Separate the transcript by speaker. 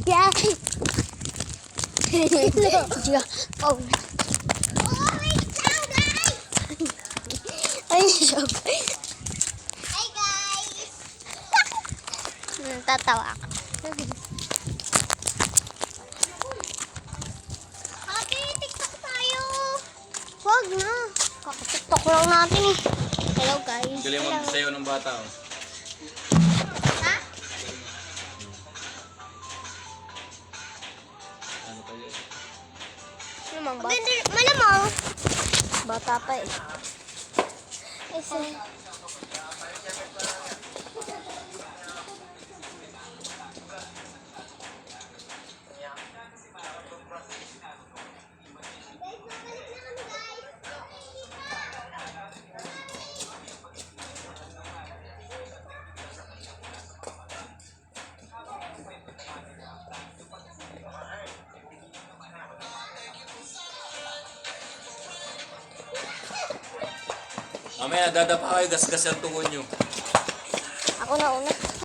Speaker 1: Yeah. Diga. Oh.
Speaker 2: Oh, wait lang, guys!
Speaker 1: Ay, siya.
Speaker 2: Hi, guys!
Speaker 1: Tatawa ako.
Speaker 2: Happy, TikTok tayo!
Speaker 1: Wag na. Kakatiktok lang natin eh. Hello guys.
Speaker 3: Galing
Speaker 1: Hello.
Speaker 3: magsayaw ng bata. Oh.
Speaker 2: Ha?
Speaker 3: Ano pa yun?
Speaker 1: Namang bata.
Speaker 2: Maganda, malamang.
Speaker 1: Bata pa eh. Ay,
Speaker 3: Mamaya, dadapa kayo, gasgas ang tungo nyo.
Speaker 1: ako na una.